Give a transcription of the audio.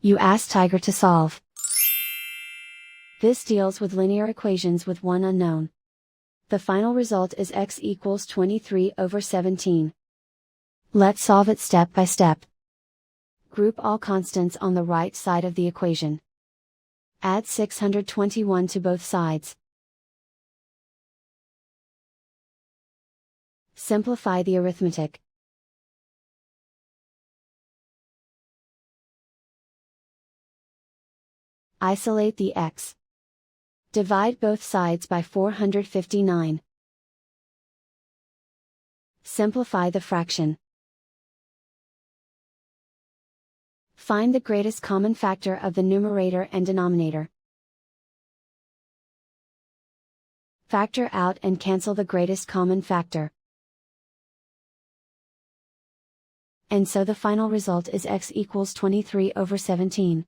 You ask Tiger to solve. This deals with linear equations with one unknown. The final result is x equals 23/17. Let's solve it step by step. Group all constants on the right side of the equation. Add 621 to both sides. Simplify the arithmetic. Isolate the x. Divide both sides by 459. Simplify the fraction. Find the greatest common factor of the numerator and denominator. Factor out and cancel the greatest common factor. And so the final result is x equals 23/17.